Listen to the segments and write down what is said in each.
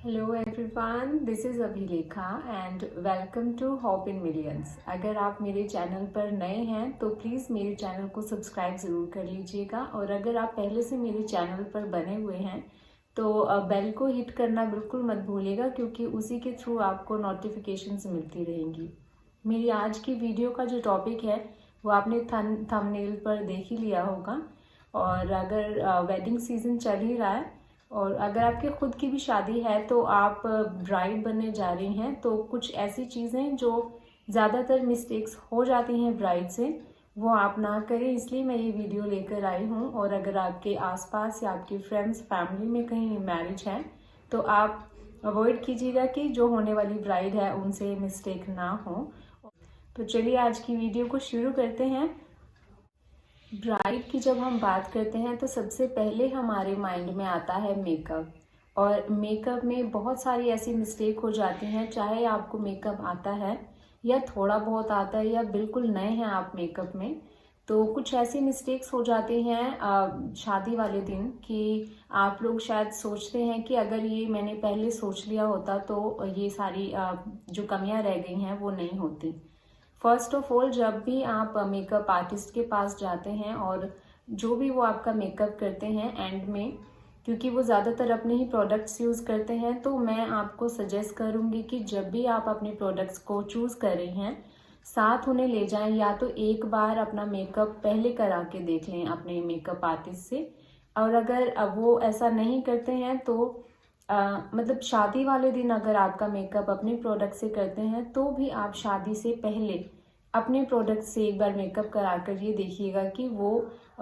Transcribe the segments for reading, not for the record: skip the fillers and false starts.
Hello everyone, this is Abhilekha and welcome to hope in millions. अगर आप मेरे channel पर नए हैं तो प्लीज़ मेरे चैनल को सब्सक्राइब ज़रूर कर लीजिएगा, और अगर आप पहले से मेरे चैनल पर बने हुए हैं तो बेल को हिट करना बिल्कुल मत भूलिएगा, क्योंकि उसी के थ्रू आपको नोटिफिकेशंस मिलती रहेंगी। मेरी आज की वीडियो का जो टॉपिक है वो आपने थंबनेल पर देख ही लिया होगा। और अगर वेडिंग सीज़न चल ही रहा है और अगर आपके खुद की भी शादी है तो आप ब्राइड बनने जा रही हैं, तो कुछ ऐसी चीज़ें जो ज़्यादातर मिस्टेक्स हो जाती हैं ब्राइड से, वो आप ना करें, इसलिए मैं ये वीडियो लेकर आई हूँ। और अगर आपके आसपास या आपके फ्रेंड्स फैमिली में कहीं मैरिज है तो आप अवॉइड कीजिएगा कि जो होने वाली ब्राइड है उनसे मिस्टेक ना हो। तो चलिए आज की वीडियो को शुरू करते हैं। ब्राइड की जब हम बात करते हैं तो सबसे पहले हमारे माइंड में आता है मेकअप। और मेकअप में बहुत सारी ऐसी मिस्टेक हो जाती हैं, चाहे आपको मेकअप आता है या थोड़ा बहुत आता है या बिल्कुल नए हैं आप मेकअप में, तो कुछ ऐसी मिस्टेक्स हो जाती हैं शादी वाले दिन कि आप लोग शायद सोचते हैं कि अगर ये मैंने पहले सोच लिया होता तो ये सारी जो कमियां रह गई हैं वो नहीं होती। फर्स्ट ऑफ ऑल, जब भी आप मेकअप आर्टिस्ट के पास जाते हैं और जो भी वो आपका मेकअप करते हैं एंड में, क्योंकि वो ज़्यादातर अपने ही प्रोडक्ट्स यूज़ करते हैं, तो मैं आपको सजेस्ट करूँगी कि जब भी आप अपने प्रोडक्ट्स को चूज़ कर रही हैं साथ उन्हें ले जाएं, या तो एक बार अपना मेकअप पहले करा के देख लें अपने मेकअप आर्टिस्ट से। और अगर वो ऐसा नहीं करते हैं तो मतलब शादी वाले दिन अगर आपका मेकअप अपने प्रोडक्ट से करते हैं तो भी आप शादी से पहले अपने प्रोडक्ट से एक बार मेकअप करा कर ये देखिएगा कि वो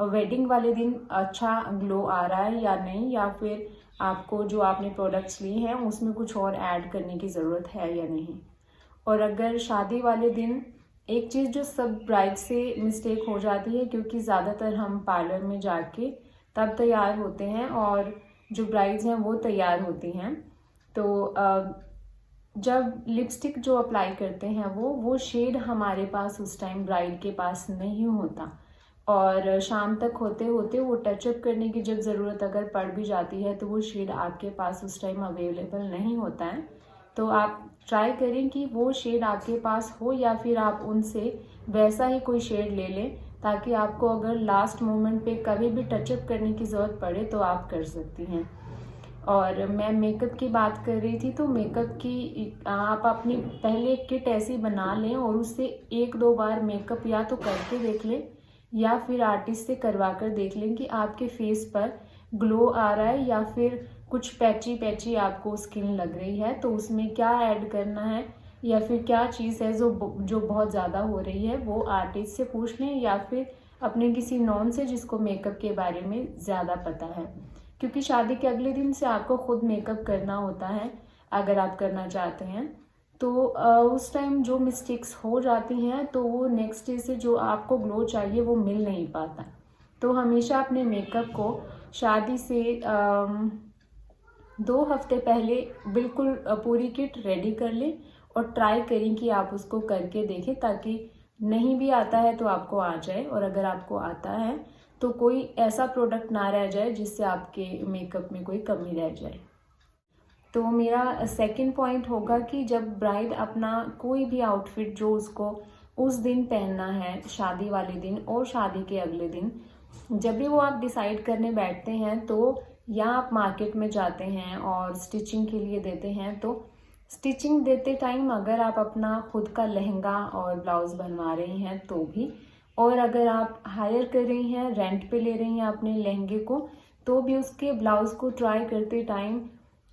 वेडिंग वाले दिन अच्छा ग्लो आ रहा है या नहीं, या फिर आपको जो आपने प्रोडक्ट्स लिए हैं उसमें कुछ और ऐड करने की ज़रूरत है या नहीं। और अगर शादी वाले दिन एक चीज़ जो सब ब्राइड से मिस्टेक हो जाती है, क्योंकि ज़्यादातर हम पार्लर में जाके तब तैयार होते हैं और जो ब्राइड्स हैं वो तैयार होती हैं, तो जब लिपस्टिक जो अप्लाई करते हैं वो शेड हमारे पास उस टाइम ब्राइड के पास नहीं होता, और शाम तक होते होते वो टचअप करने की जब ज़रूरत अगर पड़ भी जाती है तो वो शेड आपके पास उस टाइम अवेलेबल नहीं होता है। तो आप ट्राई करें कि वो शेड आपके पास हो, या फिर आप उनसे वैसा ही कोई शेड ले लें, ताकि आपको अगर लास्ट मोमेंट पे कभी भी टचअप करने की ज़रूरत पड़े तो आप कर सकती हैं। और मैं मेकअप की बात कर रही थी, तो मेकअप की आप अपनी पहले किट ऐसी बना लें और उससे एक दो बार मेकअप या तो करके देख लें या फिर आर्टिस्ट से करवा कर देख लें कि आपके फेस पर ग्लो आ रहा है या फिर कुछ पैची पैची आपको स्किन लग रही है, तो उसमें क्या ऐड करना है या फिर क्या चीज़ है जो बहुत ज़्यादा हो रही है, वो आर्टिस्ट से पूछ लें या फिर अपने किसी नॉन से जिसको मेकअप के बारे में ज़्यादा पता है। क्योंकि शादी के अगले दिन से आपको खुद मेकअप करना होता है अगर आप करना चाहते हैं, तो उस टाइम जो मिस्टेक्स हो जाती हैं तो वो नेक्स्ट डे से जो आपको ग्लो चाहिए वो मिल नहीं पाता। तो हमेशा अपने मेकअप को शादी से 2 हफ्ते पहले बिल्कुल पूरी किट रेडी कर लें और ट्राई करें कि आप उसको करके देखें, ताकि नहीं भी आता है तो आपको आ जाए, और अगर आपको आता है तो कोई ऐसा प्रोडक्ट ना रह जाए जिससे आपके मेकअप में कोई कमी रह जाए। तो मेरा सेकंड पॉइंट होगा कि जब ब्राइड अपना कोई भी आउटफिट जो उसको उस दिन पहनना है, शादी वाले दिन और शादी के अगले दिन, जब भी वो आप डिसाइड करने बैठते हैं तो या आप मार्केट में जाते हैं और स्टिचिंग के लिए देते हैं, तो स्टिचिंग देते टाइम अगर आप अपना खुद का लहंगा और ब्लाउज बनवा रही हैं तो भी, और अगर आप हायर कर रही हैं, रेंट पे ले रही हैं अपने लहंगे को, तो भी उसके ब्लाउज को ट्राई करते टाइम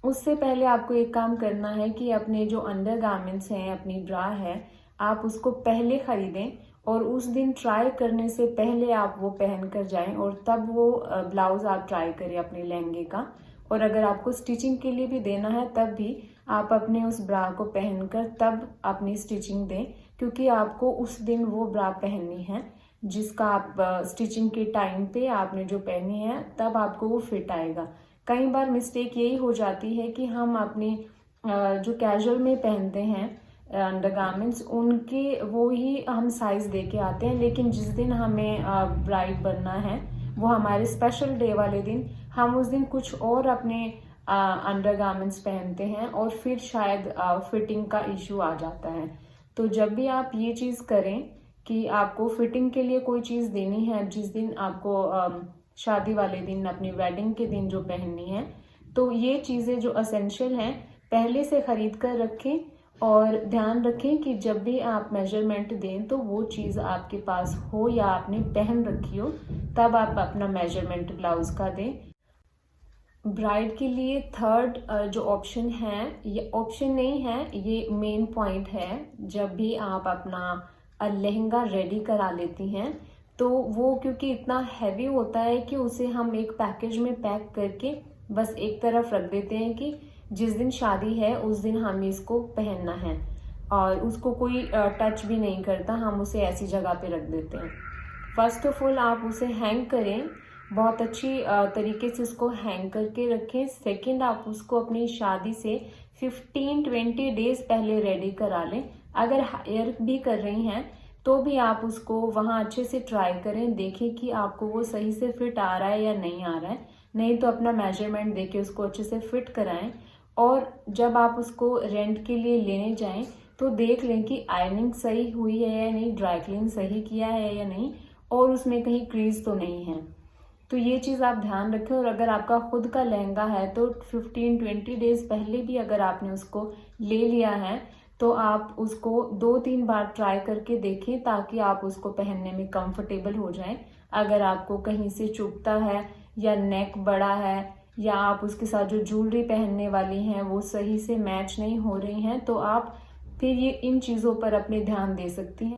उससे पहले आपको एक काम करना है कि अपने जो अंडर गारमेंट्स हैं, अपनी ब्रा है, आप उसको पहले खरीदें और उस दिन ट्राई करने से पहले आप वो पहन कर जाएं, और तब वो ब्लाउज आप ट्राई करें अपने लहंगे का। और अगर आपको स्टिचिंग के लिए भी देना है तब भी आप अपने उस ब्रा को पहनकर तब अपनी स्टिचिंग दें, क्योंकि आपको उस दिन वो ब्रा पहननी है जिसका आप स्टिचिंग के टाइम पे आपने जो पहनी है तब आपको वो फिट आएगा। कई बार मिस्टेक यही हो जाती है कि हम अपनी जो कैजुअल में पहनते हैं अंडरगारमेंट्स, उनके वो ही हम साइज दे के आते हैं, लेकिन जिस दिन हमें ब्राइड बनना है वो हमारे स्पेशल डे वाले दिन, हम उस दिन कुछ और अपने अंडरगारमेंट्स पहनते हैं और फिर शायद फिटिंग का इशू आ जाता है। तो जब भी आप ये चीज़ करें कि आपको फिटिंग के लिए कोई चीज़ देनी है, जिस दिन आपको शादी वाले दिन, अपनी वेडिंग के दिन जो पहननी है, तो ये चीज़ें जो असेंशियल हैं पहले से खरीद कर रखें और ध्यान रखें कि जब भी आप मेजरमेंट दें तो वो चीज़ आपके पास हो या आपने पहन रखी हो, तब आप अपना मेजरमेंट ब्लाउज का दें। ब्राइड के लिए थर्ड जो ऑप्शन है, ये ऑप्शन नहीं है, ये मेन पॉइंट है। जब भी आप अपना लहंगा रेडी करा लेती हैं तो वो क्योंकि इतना हैवी होता है कि उसे हम एक पैकेज में पैक करके बस एक तरफ रख देते हैं कि जिस दिन शादी है उस दिन हमें इसको पहनना है, और उसको कोई टच भी नहीं करता, हम उसे ऐसी जगह पे रख देते हैं। फर्स्ट ऑफ ऑल आप उसे हैंग करें, बहुत अच्छी तरीके से उसको हैंग करके रखें। सेकंड, आप उसको अपनी शादी से 15-20 डेज पहले रेडी करा लें। अगर हायर भी कर रही हैं तो भी आप उसको वहाँ अच्छे से ट्राई करें, देखें कि आपको वो सही से फिट आ रहा है या नहीं आ रहा है। नहीं तो अपना मेजरमेंट देके उसको अच्छे से फिट कराएं। और जब आप उसको रेंट के लिए लेने जाएं तो देख लें कि आयरनिंग सही हुई है या नहीं, ड्राई क्लीन सही किया है या नहीं, और उसमें कहीं क्रीज तो नहीं है। तो ये चीज़ आप ध्यान रखें। और अगर आपका खुद का लहंगा है तो 15-20 डेज पहले भी अगर आपने उसको ले लिया है तो आप उसको 2-3 बार ट्राई करके देखें, ताकि आप उसको पहनने में कंफर्टेबल हो जाएं। अगर आपको कहीं से चुभता है या नेक बड़ा है या आप उसके साथ जो ज्वेलरी पहनने वाली हैं वो सही से मैच नहीं हो रही हैं, तो आप फिर ये इन चीज़ों पर अपने ध्यान दे सकती हैं।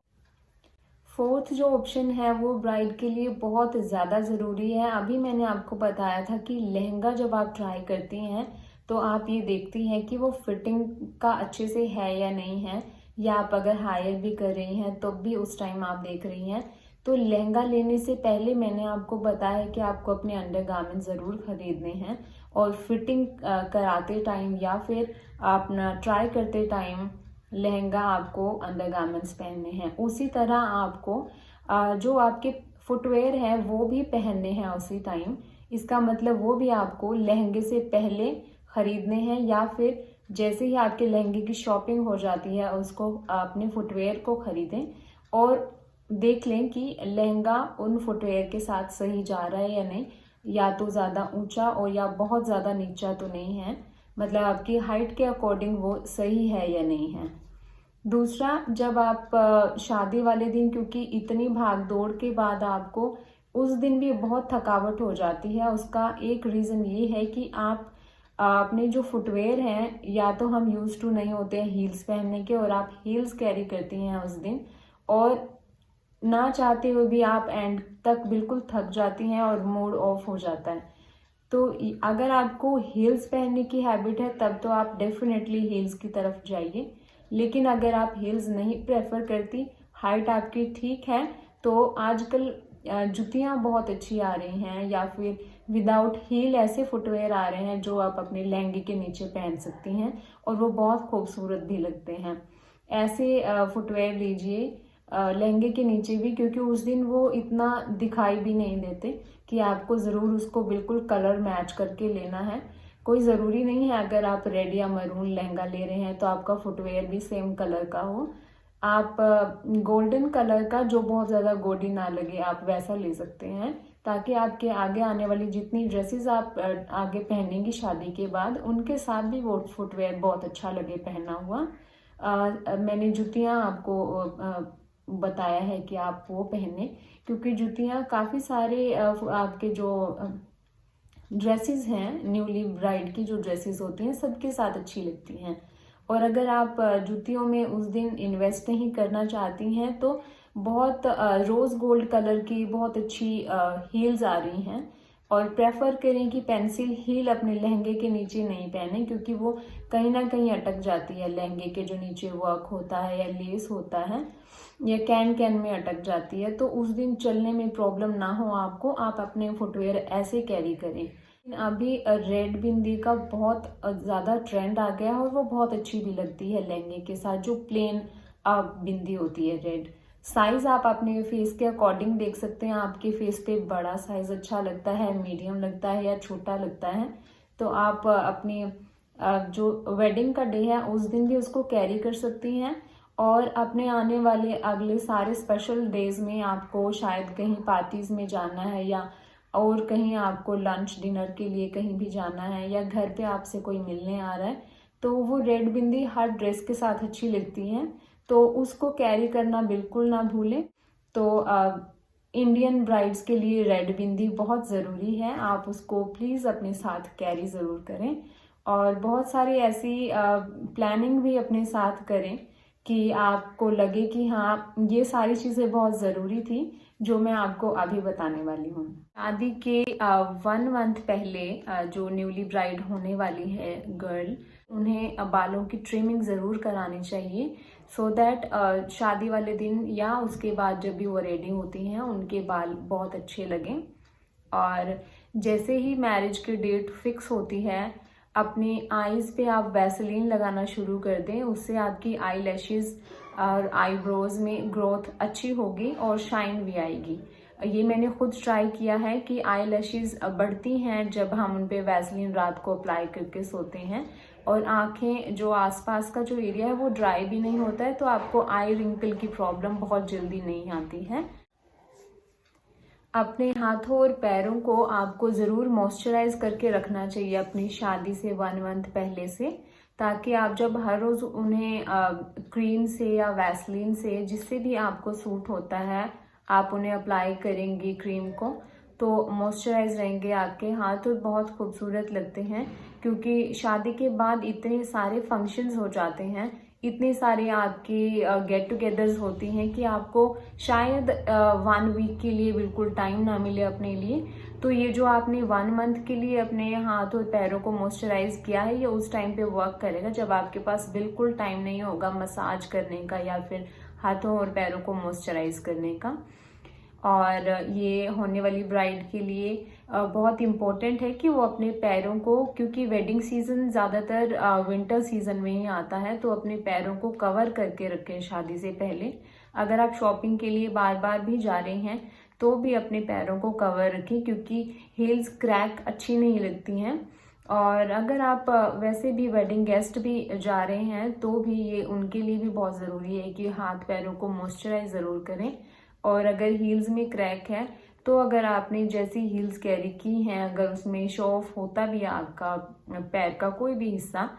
फोर्थ जो ऑप्शन है वो ब्राइड के लिए बहुत ज़्यादा ज़रूरी है। अभी मैंने आपको बताया था कि लहंगा जब आप ट्राई करती हैं तो आप ये देखती हैं कि वो फिटिंग का अच्छे से है या नहीं है, या आप अगर हायर भी कर रही हैं तो भी उस टाइम आप देख रही हैं। तो लहंगा लेने से पहले मैंने आपको बताया कि आपको अपने अंडरगारमेंट ज़रूर खरीदने हैं, और फिटिंग कराते टाइम या फिर अपना ट्राई करते टाइम लहंगा आपको अंडरगारमेंट्स पहनने हैं। उसी तरह आपको जो आपके फुटवेयर हैं वो भी पहनने हैं उसी टाइम। इसका मतलब वो भी आपको लहंगे से पहले खरीदने हैं, या फिर जैसे ही आपके लहंगे की शॉपिंग हो जाती है उसको अपने फुटवेयर को खरीदें और देख लें कि लहंगा उन फुटवेयर के साथ सही जा रहा है या नहीं, या तो ज़्यादा ऊंचा और या बहुत ज़्यादा नीचा तो नहीं है, मतलब आपकी हाइट के अकॉर्डिंग वो सही है या नहीं है। दूसरा, जब आप शादी वाले दिन, क्योंकि इतनी भाग दौड़ के बाद आपको उस दिन भी बहुत थकावट हो जाती है, उसका एक रीज़न ये है कि आप अपने जो फुटवेयर हैं, या तो हम यूज टू नहीं होते हैं हील्स पहनने के, और आप हील्स कैरी करती हैं उस दिन, और ना चाहते हुए भी आप एंड तक बिल्कुल थक जाती हैं और मूड ऑफ हो जाता है। तो अगर आपको हील्स पहनने की हैबिट है तब तो आप डेफिनेटली हील्स की तरफ जाइए। लेकिन अगर आप हील्स नहीं प्रेफर करती, हाइट आपकी ठीक है, तो आजकल जुतियाँ बहुत अच्छी आ रही हैं, या फिर विदाउट हील ऐसे फुटवेयर आ रहे हैं जो आप अपने लहंगे के नीचे पहन सकती हैं और वो बहुत खूबसूरत भी लगते हैं। ऐसे फुटवेयर लीजिए लहंगे के नीचे भी, क्योंकि उस दिन वो इतना दिखाई भी नहीं देते कि आपको ज़रूर उसको बिल्कुल कलर मैच करके लेना है। कोई ज़रूरी नहीं है अगर आप रेड या मरून लहंगा ले रहे हैं तो आपका फुटवेयर भी सेम कलर का हो। आप गोल्डन कलर का, जो बहुत ज़्यादा गॉडी ना लगे, आप वैसा ले सकते हैं, ताकि आपके आगे आने वाली जितनी ड्रेसेस आप आगे पहनेंगी शादी के बाद, उनके साथ भी वो फुटवेयर बहुत अच्छा लगे पहना हुआ। मैंने जुतियाँ आपको बताया है कि आप वो पहने, क्योंकि जुतियाँ काफ़ी सारे आपके जो ड्रेसेस हैं, न्यूली ब्राइड की जो ड्रेसेस होती हैं, सबके साथ अच्छी लगती हैं। और अगर आप जूतियों में उस दिन इन्वेस्ट नहीं करना चाहती हैं तो बहुत रोज़ गोल्ड कलर की बहुत अच्छी हील्स आ रही हैं, और प्रेफर करें कि पेंसिल हील अपने लहंगे के नीचे नहीं पहने, क्योंकि वो कहीं ना कहीं अटक जाती है। लहंगे के जो नीचे वर्क होता है या लेस होता है या कैन में अटक जाती है, तो उस दिन चलने में प्रॉब्लम ना हो आपको, आप अपने फुटवेयर ऐसे कैरी करें। अभी रेड बिंदी का बहुत ज़्यादा ट्रेंड आ गया है और वो बहुत अच्छी भी लगती है लहंगे के साथ, जो प्लेन बिंदी होती है रेड। साइज़ आप अपने फेस के अकॉर्डिंग देख सकते हैं, आपके फेस पे बड़ा साइज़ अच्छा लगता है, मीडियम लगता है या छोटा लगता है, तो आप अपनी जो वेडिंग का डे है उस दिन भी उसको कैरी कर सकती हैं। और अपने आने वाले अगले सारे स्पेशल डेज में आपको शायद कहीं पार्टीज में जाना है, या और कहीं आपको लंच डिनर के लिए कहीं भी जाना है, या घर पे आपसे कोई मिलने आ रहा है, तो वो रेड बिंदी हर ड्रेस के साथ अच्छी लगती हैं, तो उसको कैरी करना बिल्कुल ना भूलें। तो इंडियन ब्राइड्स के लिए रेड बिंदी बहुत ज़रूरी है, आप उसको प्लीज़ अपने साथ कैरी ज़रूर करें। और बहुत सारी ऐसी प्लानिंग भी अपने साथ करें कि आपको लगे कि हाँ ये सारी चीज़ें बहुत ज़रूरी थी जो मैं आपको अभी बताने वाली हूँ। शादी के 1 मंथ पहले जो न्यूली ब्राइड होने वाली है गर्ल, उन्हें बालों की ट्रिमिंग ज़रूर करानी चाहिए, सो दैट शादी वाले दिन या उसके बाद जब भी वो रेडी होती हैं उनके बाल बहुत अच्छे लगें। और जैसे ही मैरिज की डेट फिक्स होती है, अपनी आईज पे आप वैसलीन लगाना शुरू कर दें, उससे आपकी आई लैशेज़ और आईब्रोज में ग्रोथ अच्छी होगी और शाइन भी आएगी। ये मैंने खुद ट्राई किया है कि आई लैशेज़ बढ़ती हैं जब हम उन पे वैसलीन रात को अप्लाई करके सोते हैं, और आंखें जो आसपास का जो एरिया है वो ड्राई भी नहीं होता है, तो आपको आई रिंकल की प्रॉब्लम बहुत जल्दी नहीं आती है। अपने हाथों और पैरों को आपको ज़रूर मॉइस्चराइज करके रखना चाहिए अपनी शादी से 1 मंथ पहले से, ताकि आप जब हर रोज़ उन्हें क्रीम से या वैसलीन से, जिससे भी आपको सूट होता है, आप उन्हें अप्लाई करेंगी क्रीम को, तो मॉइस्चराइज रहेंगे आपके हाथ और बहुत खूबसूरत लगते हैं। क्योंकि शादी के बाद इतने सारे फंक्शंस हो जाते हैं, इतनी सारी आपकी गेट टुगेदर्स होती हैं कि आपको शायद 1 वीक के लिए बिल्कुल टाइम ना मिले अपने लिए। तो ये जो आपने 1 मंथ के लिए अपने हाथ और पैरों को मॉइस्चराइज किया है, ये उस टाइम पे वर्क करेगा जब आपके पास बिल्कुल टाइम नहीं होगा मसाज करने का या फिर हाथों और पैरों को मॉइस्चराइज करने का। और ये होने वाली ब्राइड के लिए बहुत इम्पोर्टेंट है कि वो अपने पैरों को, क्योंकि वेडिंग सीज़न ज़्यादातर विंटर सीज़न में ही आता है, तो अपने पैरों को कवर करके रखें शादी से पहले। अगर आप शॉपिंग के लिए बार बार भी जा रहे हैं तो भी अपने पैरों को कवर रखें, क्योंकि हील्स क्रैक अच्छी नहीं लगती हैं। और अगर आप वैसे भी वेडिंग गेस्ट भी जा रहे हैं तो भी ये उनके लिए भी बहुत ज़रूरी है कि हाथ पैरों को मॉइस्चराइज ज़रूर करें। और अगर हील्स में क्रैक है, तो अगर आपने जैसी हील्स कैरी की हैं, अगर उसमें शो ऑफ होता भी है आपका पैर का कोई भी हिस्सा,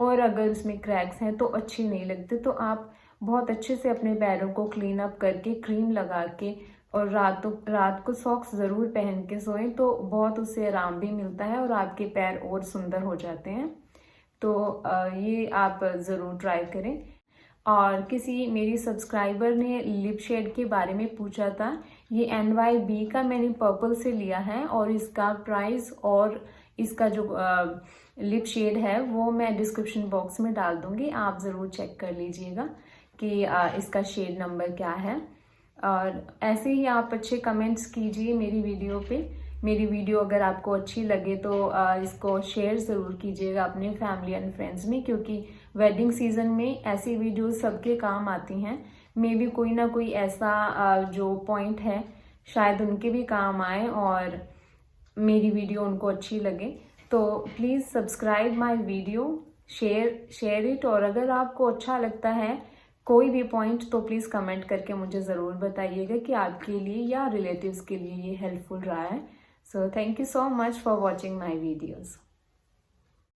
और अगर उसमें क्रैक्स हैं तो अच्छी नहीं लगती, तो आप बहुत अच्छे से अपने पैरों को क्लीन अप करके क्रीम लगा के और रात को सॉक्स ज़रूर पहन के सोएं, तो बहुत उससे आराम भी मिलता है और आपके पैर और सुंदर हो जाते हैं। तो ये आप ज़रूर ट्राई करें। और किसी मेरी सब्सक्राइबर ने लिप शेड के बारे में पूछा था, ये NYB का मैंने पर्पल से लिया है, और इसका प्राइस और इसका जो लिप शेड है वो मैं डिस्क्रिप्शन बॉक्स में डाल दूंगी, आप ज़रूर चेक कर लीजिएगा कि इसका शेड नंबर क्या है। और ऐसे ही आप अच्छे कमेंट्स कीजिए मेरी वीडियो पे। मेरी वीडियो अगर आपको अच्छी लगे तो इसको शेयर ज़रूर कीजिएगा अपने फैमिली एंड फ्रेंड्स में, क्योंकि वेडिंग सीज़न में ऐसी वीडियोस सबके काम आती हैं। मे बी कोई ना कोई ऐसा जो पॉइंट है शायद उनके भी काम आए और मेरी वीडियो उनको अच्छी लगे। तो please subscribe my video, share it, और अगर आपको अच्छा लगता है कोई भी पॉइंट तो प्लीज़ कमेंट करके मुझे ज़रूर बताइएगा कि आपके लिए या रिलेटिव्स के लिए ये हेल्पफुल रहा है। So thank you so much for watching my videos.